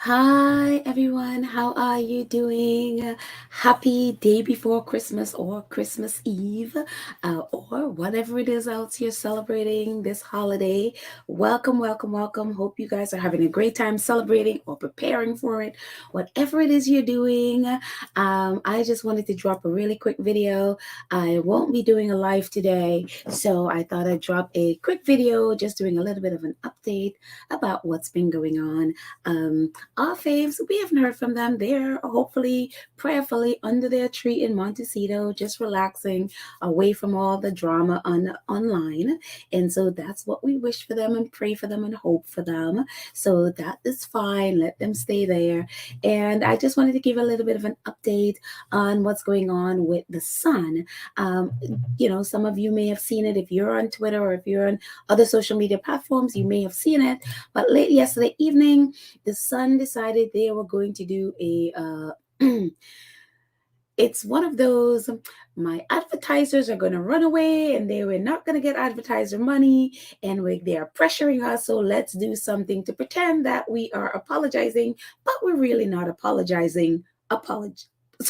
Hi everyone, how are you doing? Happy day before Christmas or Christmas Eve, or whatever it is else you're celebrating this holiday. Welcome, welcome, welcome. Hope you guys are having a great time celebrating or preparing for it. Whatever it is you're doing, I just wanted to drop a really quick video. I won't be doing a live today, so I thought I'd drop a quick video just doing a little bit of an update about what's been going on. Our faves, we haven't heard from them. They're hopefully, prayerfully under their tree in Montecito, just relaxing away from all the drama online. And so that's what we wish for them and pray for them and hope for them. So that is fine. Let them stay there. And I just wanted to give a little bit of an update on what's going on with the sun. Um, some of you may have seen it if you're on Twitter or if you're on other social media platforms, you may have seen it. But late yesterday evening, the Sun decided they were going to do it's one of those, my advertisers are going to run away and they were not going to get advertiser money and they are pressuring us, so let's do something to pretend that we are apologizing, but we're really not apologizing.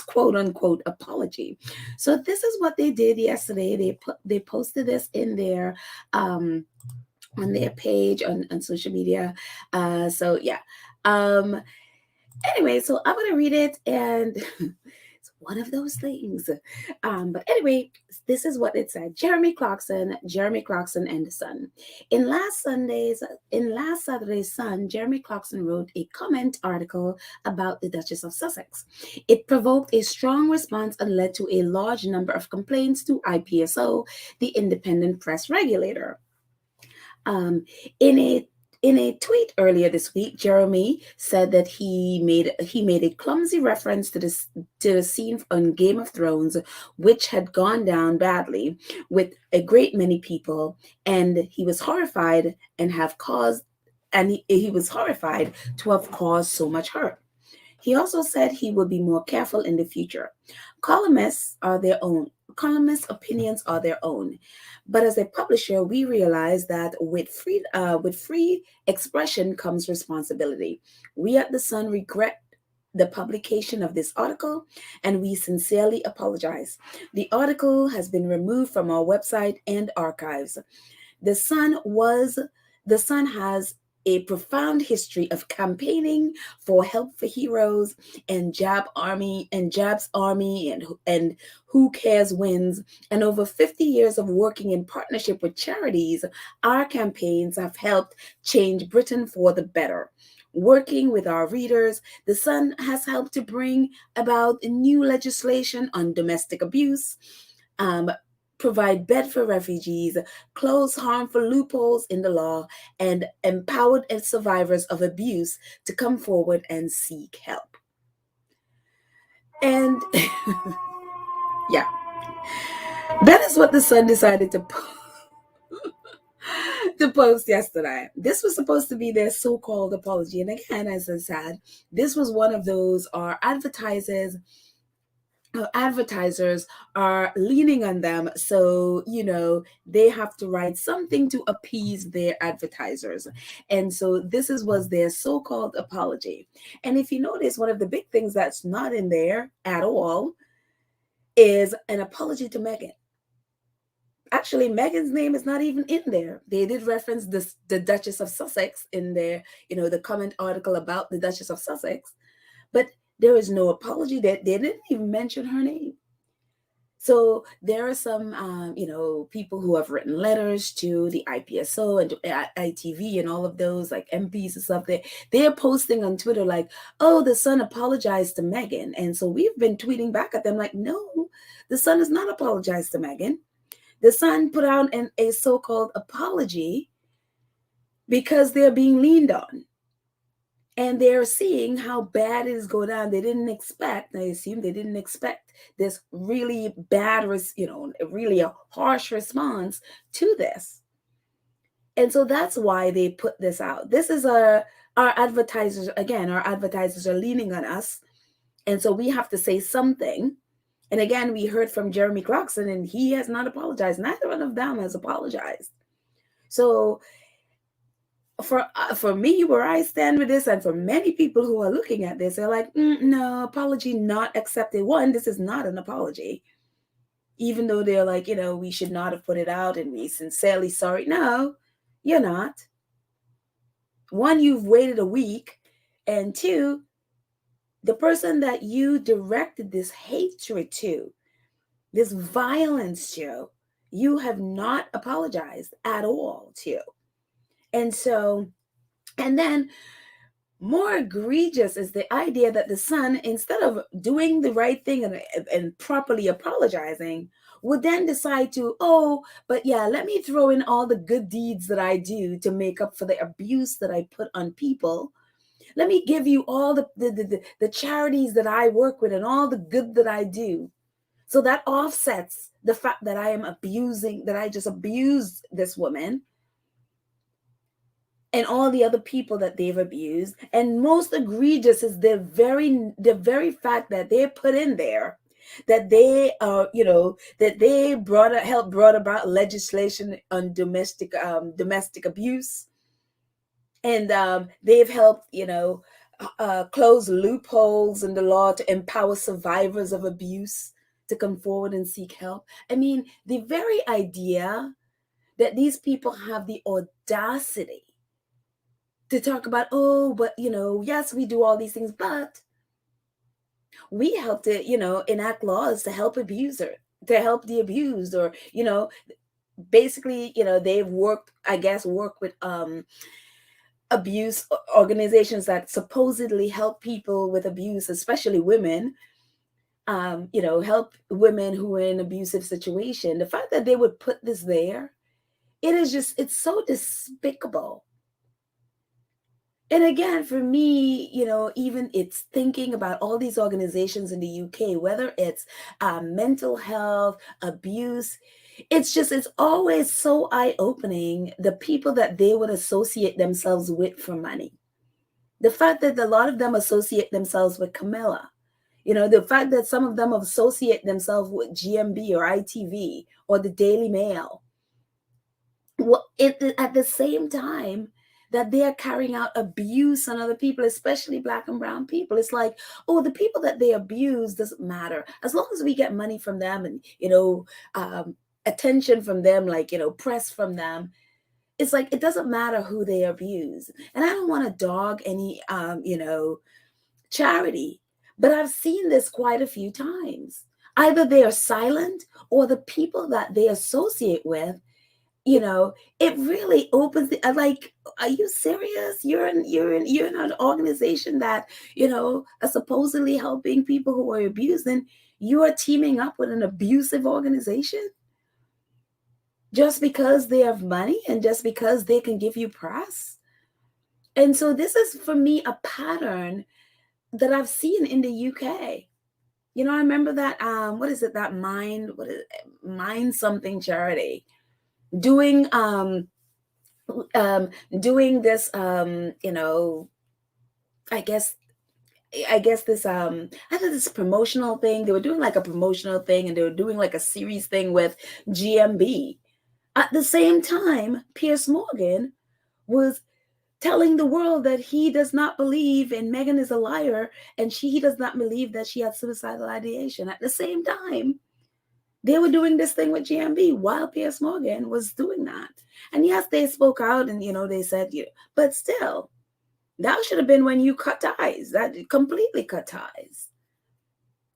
Quote unquote apology. So this is what they did yesterday. They posted this in their on their page on social media. So yeah. Um, anyway, so I'm gonna read it, and it's one of those things. But anyway, this is what it said. Jeremy Clarkson and the Sun. In last Saturday's Sun, Jeremy Clarkson wrote a comment article about the Duchess of Sussex. It provoked a strong response and led to a large number of complaints to IPSO, the independent press regulator. Um, in a tweet earlier this week, Jeremy said that he made a clumsy reference to the scene on Game of Thrones, which had gone down badly with a great many people, and he was horrified he was horrified to have caused so much hurt. He also said he would be more careful in the future. Columnists' opinions are their own. But as a publisher, we realize that with free expression comes responsibility. We at The Sun regret the publication of this article, and we sincerely apologize. The article has been removed from our website and archives. The Sun was the Sun has a profound history of campaigning for help for heroes and Jab's army and Who Cares Wins, and over 50 years of working in partnership with charities. Our campaigns have helped change Britain for the better. Working with our readers, The Sun has helped to bring about new legislation on domestic abuse, um, provide bed for refugees, close harmful loopholes in the law, and empowered survivors of abuse to come forward and seek help. And yeah, that is what the Sun decided to post yesterday. This was supposed to be their so-called apology. And again, as I said, this was one of those advertisers are leaning on them, so they have to write something to appease their advertisers, and so was their so-called apology. And if you notice, one of the big things that's not in there at all is an apology to Meghan. Actually, Meghan's name is not even in there. They did reference the Duchess of Sussex in their the comment article about the Duchess of Sussex, but there is no apology. That they didn't even mention her name. So there are some, people who have written letters to the IPSO and to ITV and all of those, like MPs and stuff. They're posting on Twitter like, "Oh, the Sun apologized to Meghan," and so we've been tweeting back at them like, "No, the Sun has not apologized to Meghan. The Sun put out a so-called apology because they're being leaned on." And they're seeing how bad it is going down. I assume they didn't expect this really bad, really a harsh response to this. And so that's why they put this out. This is our advertisers, again, our advertisers are leaning on us. And so we have to say something. And again, we heard from Jeremy Clarkson, and he has not apologized. Neither one of them has apologized. So for me, where I stand with this, and for many people who are looking at this, they're like, no, apology not accepted. One, this is not an apology, even though they're like, we should not have put it out, and we sincerely sorry. No, you're not. One, you've waited a week, and two, the person that you directed this hatred to, this violence to, you have not apologized at all to. And so, and then more egregious is the idea that the son, instead of doing the right thing and properly apologizing, would then decide to, oh, but yeah, let me throw in all the good deeds that I do to make up for the abuse that I put on people. Let me give you all the charities that I work with and all the good that I do. So that offsets the fact that I am abusing, that I just abused this woman and all the other people that they've abused. And most egregious is the very fact that they put in there that they that they helped brought about legislation on domestic abuse, and they've helped close loopholes in the law to empower survivors of abuse to come forward and seek help. I mean, the very idea that these people have the audacity to talk about, oh, but yes, we do all these things, but we help to enact laws to help abuser, to help the abused, or basically they've worked with abuse organizations that supposedly help people with abuse, especially women, help women who are in abusive situation. The fact that they would put this there, it's so despicable. And again, for me, even it's thinking about all these organizations in the UK, whether it's mental health, abuse, it's always so eye-opening, the people that they would associate themselves with for money. The fact that a lot of them associate themselves with Camilla, the fact that some of them associate themselves with GMB or ITV or the Daily Mail. Well, at the same time that they are carrying out abuse on other people, especially Black and brown people, it's like, oh, the people that they abuse doesn't matter. As long as we get money from them and, attention from them, like, press from them, it's like, it doesn't matter who they abuse. And I don't want to dog any, charity, but I've seen this quite a few times. Either they are silent, or the people that they associate with, it really opens the like, are you serious? You're in an organization that, are supposedly helping people who are abused, and you are teaming up with an abusive organization just because they have money and just because they can give you press. And so this is, for me, a pattern that I've seen in the UK. I remember that what is it, that mind something charity doing doing this I guess this I think this promotional thing. They were doing like a promotional thing, and they were doing like a series thing with GMB. At the same time, Piers Morgan was telling the world that he does not believe, and Meghan is a liar, and he does not believe that she had suicidal ideation. At the same time, they were doing this thing with GMB while Piers Morgan was doing that. And yes, they spoke out, and they said, but still, that should have been when you cut ties, that completely cut ties.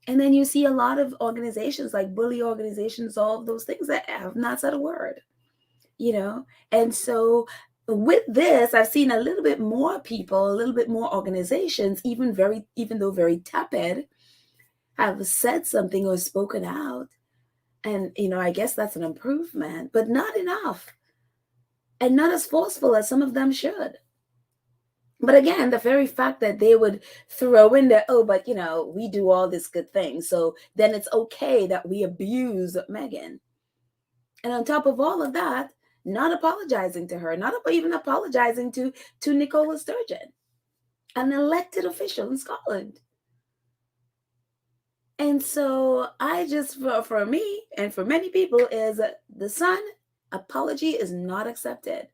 And then you see a lot of organizations, like bully organizations, all of those things, that have not said a word, And so with this, I've seen a little bit more people, a little bit more organizations, even though very tepid, have said something or spoken out. And, I guess that's an improvement, but not enough, and not as forceful as some of them should. But again, the very fact that they would throw in there, oh, but, we do all this good thing, so then it's okay that we abuse Meghan. And on top of all of that, not apologizing to her, not even apologizing to Nicola Sturgeon, an elected official in Scotland. And so I just, for me and for many people, is the Sun apology is not accepted.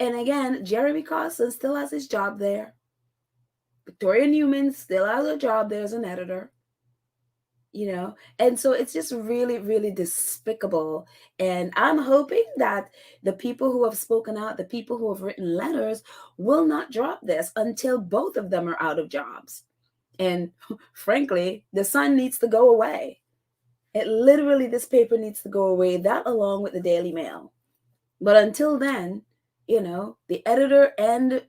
And again, Jeremy Clarkson still has his job there. Victoria Newman still has a job there as an editor. And so it's just really, really despicable. And I'm hoping that the people who have spoken out, the people who have written letters, will not drop this until both of them are out of jobs. And frankly, the Sun needs to go away. This paper needs to go away, that along with the Daily Mail. But until then, the editor and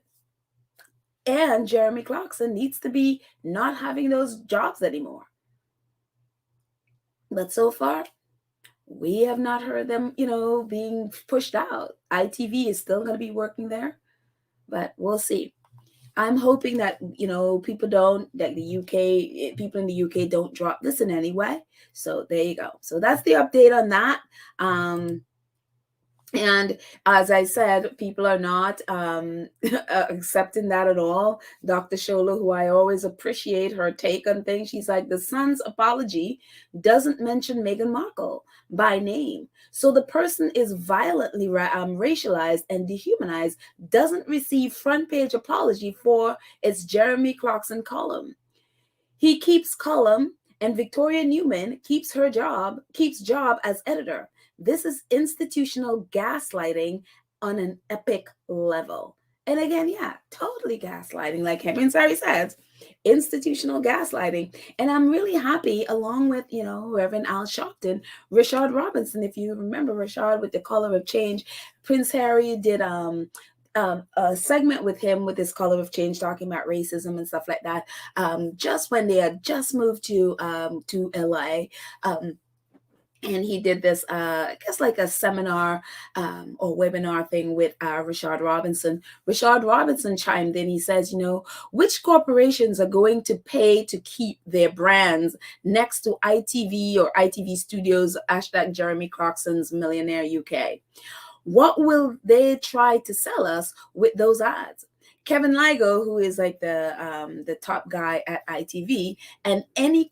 Jeremy Clarkson needs to be not having those jobs anymore. But so far, we have not heard them, being pushed out. ITV is still going to be working there, but we'll see. I'm hoping that, people in the UK don't drop this in any way. So there you go. So that's the update on that. And as I said, people are not accepting that at all. Dr. Shola, who I always appreciate her take on things, she's like, the Sun's apology doesn't mention Meghan Markle by name. So the person is violently racialized and dehumanized, doesn't receive front page apology for its Jeremy Clarkson column. He keeps column, and Victoria Newman keeps job as editor. This is institutional gaslighting on an epic level. And again, yeah, totally gaslighting, like Henry Sari says, institutional gaslighting. And I'm really happy, along with, Reverend Al Sharpton, Rashad Robinson. If you remember Rashad with The Color of Change, Prince Harry did a segment with him with this Color of Change, talking about racism and stuff like that, just when they had just moved to LA. And he did this, I guess, like a seminar or webinar thing with Rashad Robinson. Rashad Robinson chimed in. He says, which corporations are going to pay to keep their brands next to ITV or ITV Studios, #Jeremy Clarkson's Millionaire UK? What will they try to sell us with those ads? Kevin Ligo, who is like the top guy at ITV, and any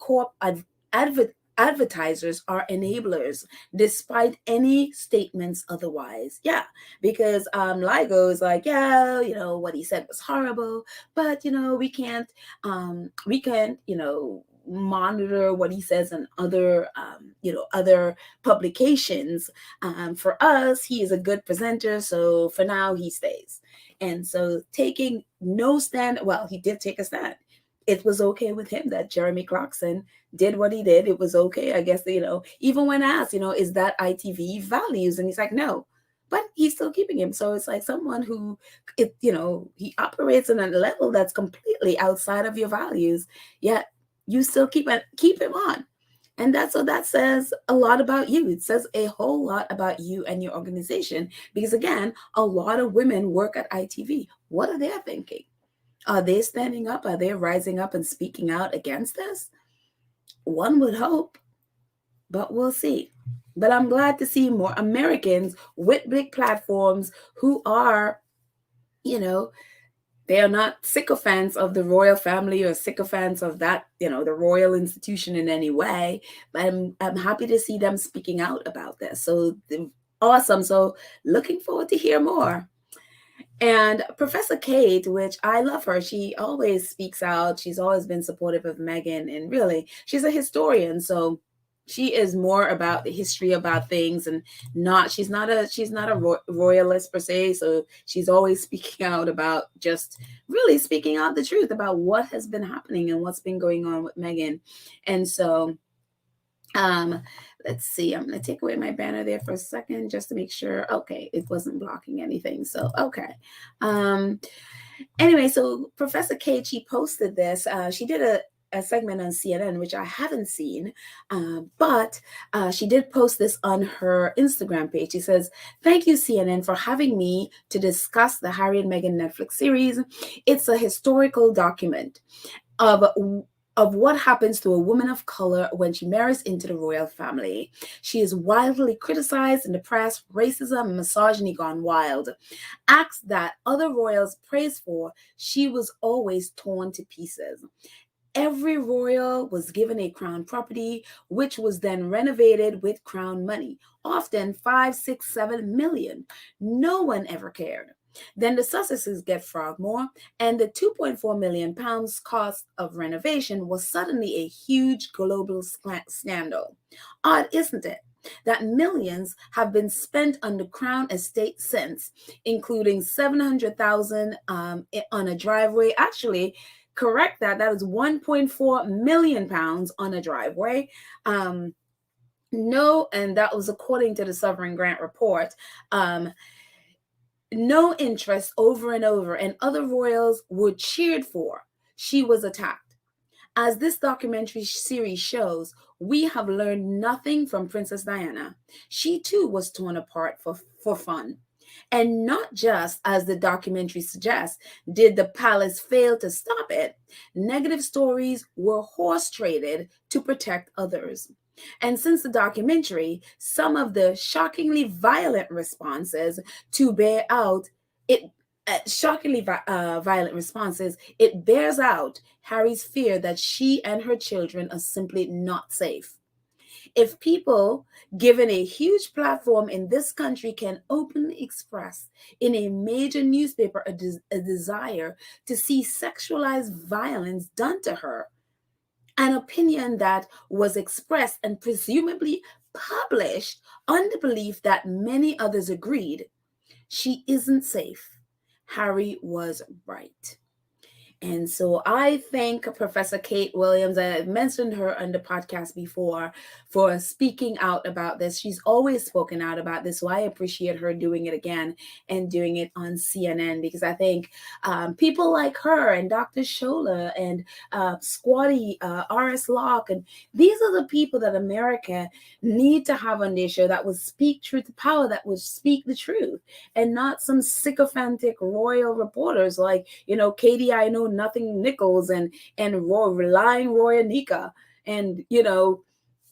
advertisers are enablers, despite any statements otherwise. Yeah, because Ligo is like, yeah, what he said was horrible, but we can't monitor what he says in other publications. For us, he is a good presenter, so for now he stays. And so taking no stand, well, he did take a stand. It was okay with him that Jeremy Clarkson did what he did. It was okay, I guess, even when asked, is that ITV values? And he's like, no, but he's still keeping him. So it's like someone who, he operates on a level that's completely outside of your values, yet you still keep him on. And that says a lot about you. It says a whole lot about you and your organization, because again, a lot of women work at ITV. What are they thinking? Are they standing up? Are they rising up and speaking out against this? One would hope, but we'll see. But I'm glad to see more Americans with big platforms who are, they are not sycophants of the royal family or sycophants of that, the royal institution in any way. But I'm happy to see them speaking out about this. So awesome. So looking forward to hear more. And Professor Kate, which I love her, she always speaks out. She's always been supportive of Meghan, and really, she's a historian. So she is more about the history about things, and she's not a royalist per se. So she's always speaking out about, just really speaking out the truth about what has been happening and what's been going on with Meghan. And so let's see, I'm going to take away my banner there for a second just to make sure. Okay, it wasn't blocking anything. So, okay. Anyway, so Professor Kate, she posted this. She did a segment on CNN, which I haven't seen, but she did post this on her Instagram page. She says, "Thank you, CNN, for having me to discuss the Harry and Meghan Netflix series. It's a historical document of what happens to a woman of color when she marries into the royal family. She is wildly criticized in the press, racism and misogyny gone wild. Acts that other royals praise for, she was always torn to pieces. Every royal was given a crown property, which was then renovated with crown money, often 5, 6, 7 million. No one ever cared. Then the Sussexes get Frogmore, and the £2.4 million cost of renovation was suddenly a huge global scandal. Odd, isn't it, that millions have been spent on the Crown estate since, including 700,000 on a driveway. Actually, correct that. That is 1.4 million pounds on a driveway. No, and that was according to the Sovereign Grant report. No interest over and over, and other royals were cheered for. She was attacked. As this documentary series shows, we have learned nothing from Princess Diana. She too was torn apart for fun. And not just, as the documentary suggests, did the palace fail to stop it, negative stories were horse traded to protect others. And since the documentary, some of the shockingly violent responses to bear out it violent responses, it bears out Harry's fear that she and her children are simply not safe. If people given a huge platform in this country can openly express in a major newspaper a desire to see sexualized violence done to her, an opinion that was expressed and presumably published on the belief that many others agreed, she isn't safe. Harry was right. And so I thank Professor Kate Williams. I mentioned her on the podcast before for speaking out about this. She's always spoken out about this. So I appreciate her doing it again and doing it on CNN, because I think people like her and Dr. Shola and Squatty, R.S. Locke, and these are the people that America need to have on their show that would speak truth to power, that would speak the truth, and not some sycophantic royal reporters like, Katie, I know nothing Nichols and relying Roy Anika and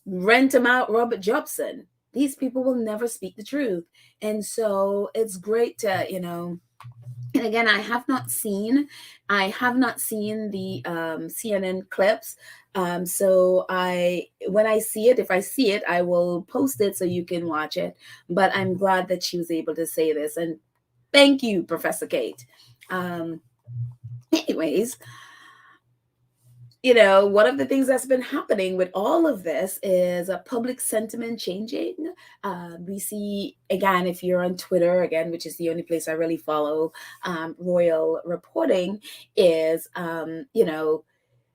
rent him out Robert Jobson. These people will never speak the truth. And so it's great to and again, I have not seen the CNN clips. So when I see it, if I see it, I will post it so you can watch it. But I'm glad that she was able to say this, and thank you, Professor Kate. Anyways, one of the things that's been happening with all of this is a public sentiment changing. We see, again, if you're on Twitter, again, which is the only place I really follow royal reporting, is,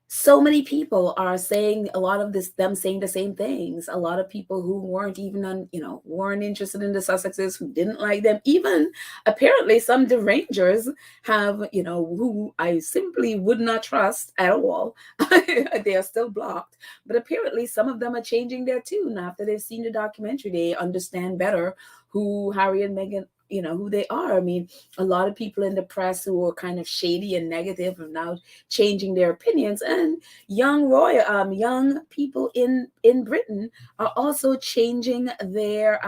so many people are saying a lot of this, them saying the same things. A lot of people who weren't even weren't interested in the Sussexes, who didn't like them. Even apparently some derangers have, who I simply would not trust at all. They are still blocked. But apparently some of them are changing their tune after they've seen the documentary. They understand better who Harry and Meghan, who they are. I mean, a lot of people in the press who were kind of shady and negative are now changing their opinions, and young people in Britain are also changing their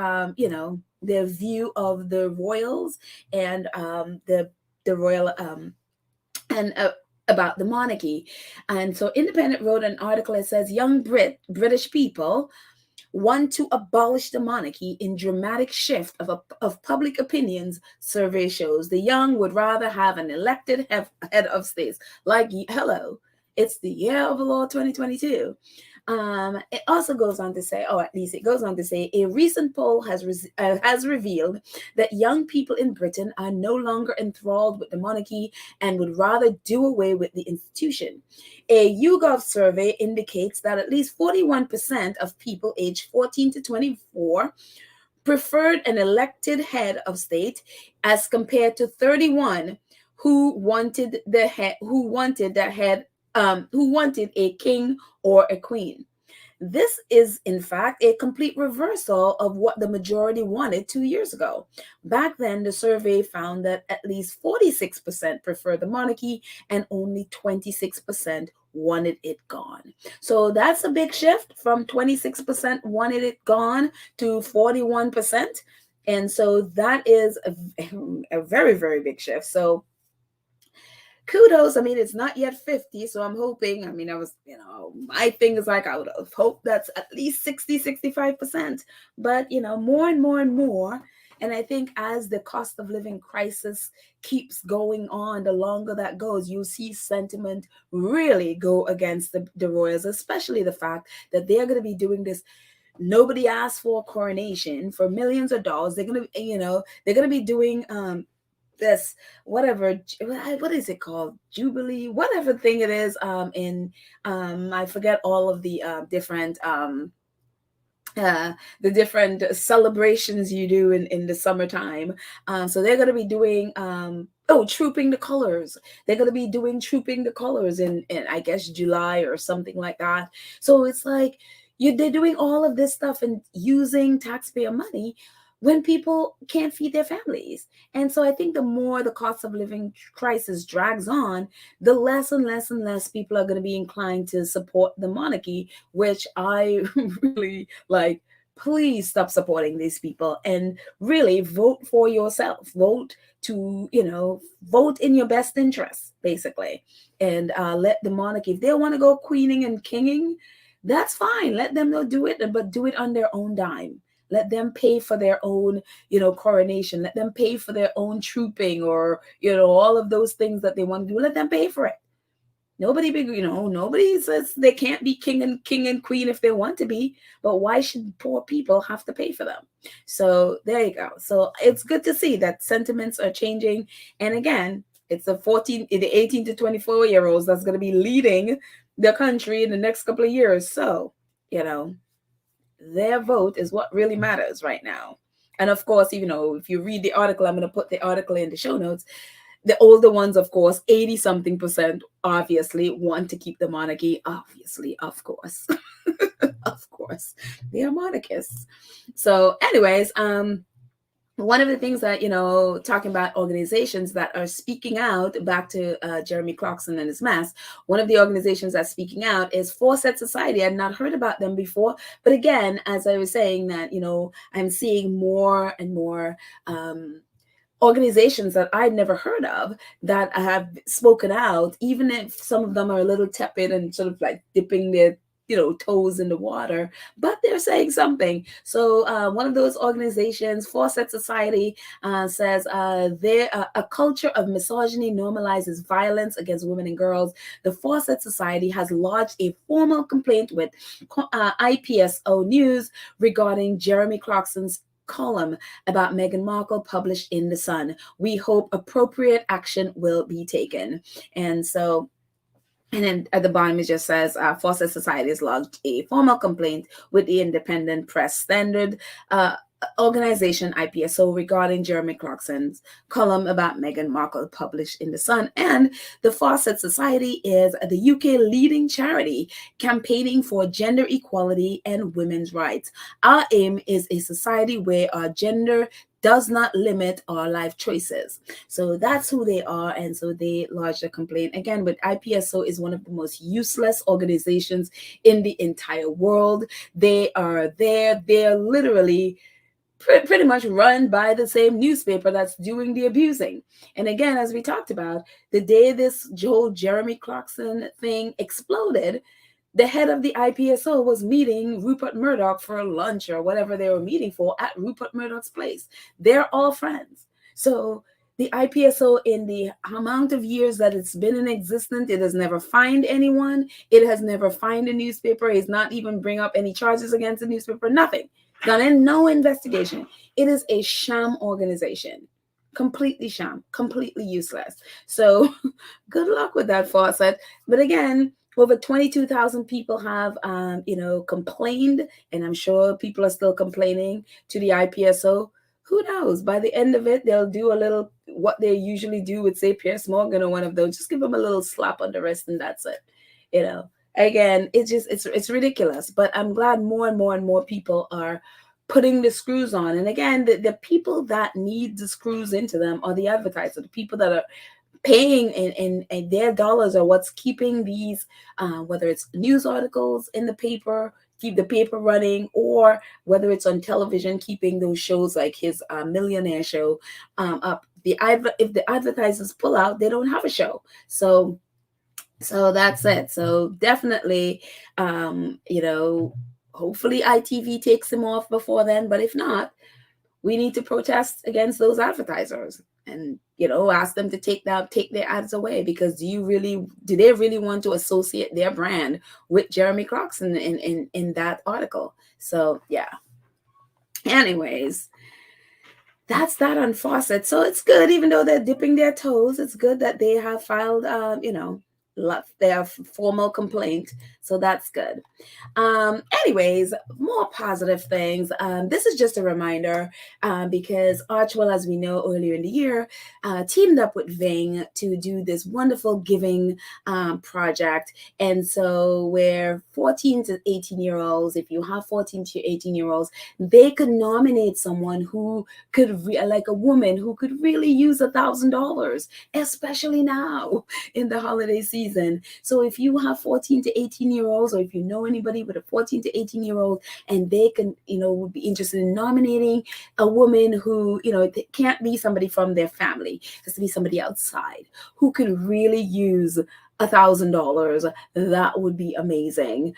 their view of the royals and the royal and about the monarchy. And so Independent wrote an article that says young British people want to abolish the monarchy in dramatic shift of public opinions. Survey shows the young would rather have an elected head of states. Like, hello, it's the year of the Lord 2022. It also goes on to say, or at least it goes on to say, a recent poll has revealed that young people in Britain are no longer enthralled with the monarchy and would rather do away with the institution. A YouGov survey indicates that at least 41% of people aged 14 to 24 preferred an elected head of state, as compared to 31 who wanted a king or a queen. This is, in fact, a complete reversal of what the majority wanted 2 years ago. Back then, the survey found that at least 46% preferred the monarchy and only 26% wanted it gone. So that's a big shift from 26% wanted it gone to 41%. And so that is a very, very big shift. So kudos. I mean, it's not yet 50, so I'm hoping, my thing is like, I would have hoped that's at least 60, 65%. But, more and more and more, And I think as the cost of living crisis keeps going on, the longer that goes, you'll see sentiment really go against the royals, especially the fact that they're going to be doing this. Nobody asked for a coronation for millions of dollars. They're gonna, they're gonna be doing this, whatever, what is it called, jubilee, whatever thing it is, in I forget all of the different uh, the different celebrations you do in the summertime. So they're going to be doing, trooping the colors. They're going to be doing trooping the colors in I guess July or something like that. So it's like they're doing all of this stuff and using taxpayer money when people can't feed their families. And so I think the more the cost of living crisis drags on, the less and less and less people are going to be inclined to support the monarchy, which I really like. Please stop supporting these people and really vote for yourself. Vote to, vote in your best interest, basically. And let the monarchy, if they want to go queening and kinging, that's fine. Let them do it, but do it on their own dime. Let them pay for their own, coronation. Let them pay for their own trooping, or, all of those things that they want to do. Let them pay for it. Nobody says they can't be king and queen if they want to be, but why should poor people have to pay for them? So there you go. So it's good to see that sentiments are changing. And again, it's the 18 to 24-year-olds that's going to be leading the country in the next couple of years. So, their vote is what really matters right now. And of course, if you read the article, I'm going to put the article in the show notes. The older ones, of course, 80 something percent obviously want to keep the monarchy. Obviously, of course. Of course, they are monarchists. So anyways, one of the things that, talking about organizations that are speaking out, back to Jeremy Clarkson and his mess, one of the organizations that's speaking out is Fourset Society. I'd not heard about them before. But again, as I was saying that, I'm seeing more and more organizations that I'd never heard of that have spoken out, even if some of them are a little tepid and sort of like dipping their toes in the water, but they're saying something. So one of those organizations, Fourset Society, says a culture of misogyny normalizes violence against women and girls. The Fourset Society has lodged a formal complaint with IPSO News regarding Jeremy Clarkson's column about Meghan Markle published in The Sun. We hope appropriate action will be taken. And then at the bottom, it just says, Fourset Society has lodged a formal complaint with the Independent Press Standard organization, IPSO, regarding Jeremy Clarkson's column about Meghan Markle published in The Sun. And the Fourset Society is the UK leading charity campaigning for gender equality and women's rights. Our aim is a society where our gender does not limit our life choices. So that's who they are. And so they lodged a complaint. Again, but IPSO is one of the most useless organizations in the entire world. They are there. They're literally pretty much run by the same newspaper that's doing the abusing. And again, as we talked about, the day this whole Jeremy Clarkson thing exploded, the head of the IPSO was meeting Rupert Murdoch for lunch or whatever they were meeting for at Rupert Murdoch's place. They're all friends. So the IPSO, in the amount of years that it's been in existence, it has never fined anyone. It has never fined a newspaper. It's not even bring up any charges against the newspaper. Nothing. Done in no investigation. It is a sham organization. Completely sham. Completely useless. So good luck with that, Fawcett. But again, over 22,000 people have, complained, and I'm sure people are still complaining to the IPSO. Who knows? By the end of it, they'll do a little, what they usually do with, say, Piers Morgan or one of those. Just give them a little slap on the wrist, and that's it. Again, it's ridiculous. But I'm glad more and more and more people are putting the screws on. And again, the people that need the screws into them are the advertisers, the people that are paying and their dollars are what's keeping these, whether it's news articles in the paper, keep the paper running, or whether it's on television, keeping those shows like his Millionaire show up. If the advertisers pull out, they don't have a show. So that's it. So definitely, hopefully ITV takes him off before then. But if not, we need to protest against those advertisers and ask them to take their ads away, because do they really want to associate their brand with Jeremy Clarkson in that article? So yeah. Anyways, that's that on Fourset. So it's good, even though they're dipping their toes, it's good that they have filed their formal complaint. So that's good. Anyways, more positive things. This is just a reminder, because Archwell, as we know, earlier in the year, teamed up with Ving to do this wonderful giving project. And so where 14 to 18-year-olds, if you have 14 to 18-year-olds, they could nominate someone who could, like a woman who could really use $1,000, especially now in the holiday season. So if you have 14 to 18-year-olds, or if you know anybody with a 14 to 18-year-old, and they can, would be interested in nominating a woman who, it can't be somebody from their family, it has to be somebody outside who could really use $1,000, that would be amazing.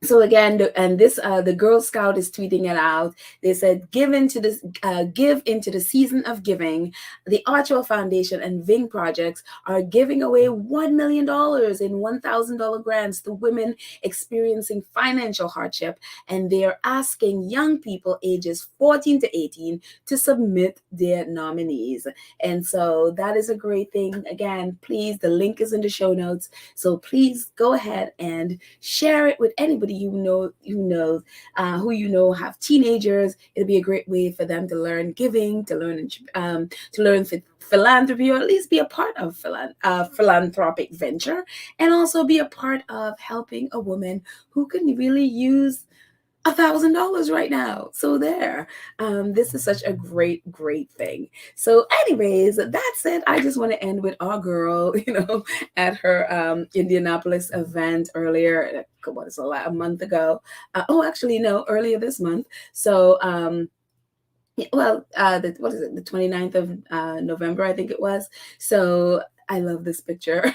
So again, the Girl Scout is tweeting it out. They said, give into the season of giving. The Archwell Foundation and Ving Projects are giving away $1 million in $1,000 grants to women experiencing financial hardship, and they are asking young people ages 14 to 18 to submit their nominees. And so that is a great thing. Again, please, the link is in the show notes. So please go ahead and share it with anybody who have teenagers. It'll be a great way for them to learn giving, to learn philanthropy, or at least be a part of philanthropic venture, and also be a part of helping a woman who can really use $1,000 right now. So there, this is such a great thing. So anyways, that's it. I just want to end with our girl, at her Indianapolis event earlier, a month ago. Actually, no, earlier this month. So the 29th of November, I think it was. So I love this picture.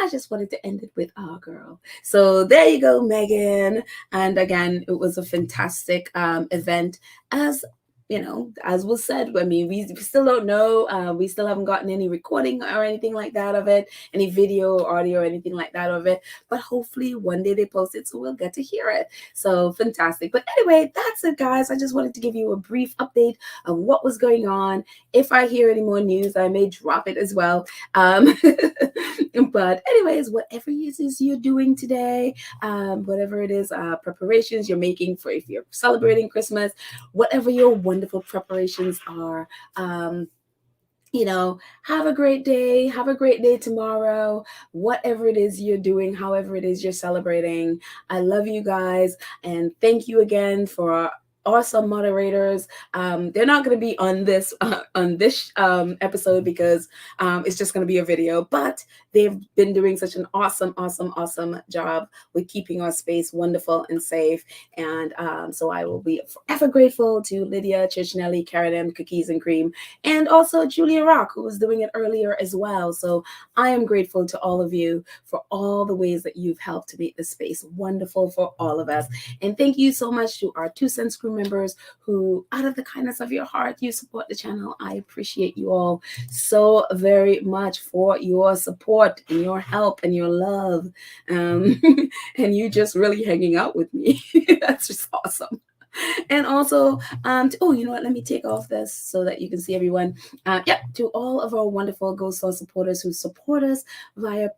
I just wanted to end it with our girl. So there you go, Meghan. And again, it was a fantastic event. As was said, I mean, we still don't know. We still haven't gotten any recording or anything like that of it, any video, or audio, or anything like that of it. But hopefully one day they post it, so we'll get to hear it. So fantastic. But anyway, that's it, guys. I just wanted to give you a brief update of what was going on. If I hear any more news, I may drop it as well. But anyways, whatever it is you're doing today, whatever it is, preparations you're making for, if you're celebrating Christmas, whatever your wonderful preparations are, have a great day. Have a great day tomorrow. Whatever it is you're doing, however it is you're celebrating. I love you guys, and thank you again for awesome moderators. They're not going to be on this episode because it's just going to be a video, but they've been doing such an awesome job with keeping our space wonderful and safe. And so I will be forever grateful to Lydia, Chichinelli, Karen M, Cookies and Cream, and also Julia Rock, who was doing it earlier as well. So I am grateful to all of you for all the ways that you've helped to make this space wonderful for all of us. And thank you so much to our 2 Cents crew members who, out of the kindness of your heart, you support the channel. I appreciate you all so very much for your support and your help and your love, and you just really hanging out with me. That's just awesome. And also, you know what? Let me take off this so that you can see everyone. To all of our wonderful Ghost Soul supporters who support us via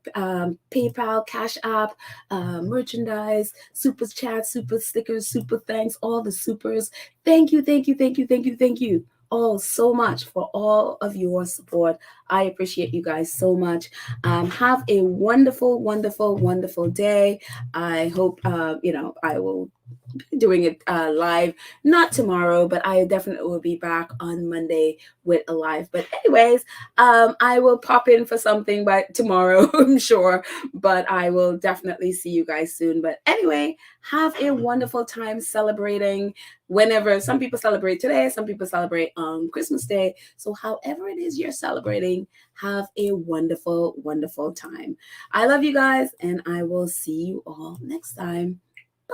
PayPal, Cash App, merchandise, super chats, super stickers, super thanks, all the supers. Thank you all so much for all of your support. I appreciate you guys so much. Have a wonderful day. I hope, I will doing it live, not tomorrow, but I definitely will be back on Monday with a live. But anyways, I will pop in for something by tomorrow, I'm sure, but I will definitely see you guys soon. But anyway, have a wonderful time celebrating. Whenever, some people celebrate today, some people celebrate on Christmas Day. So however it is you're celebrating, have a wonderful time. I love you guys, and I will see you all next time.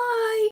Bye.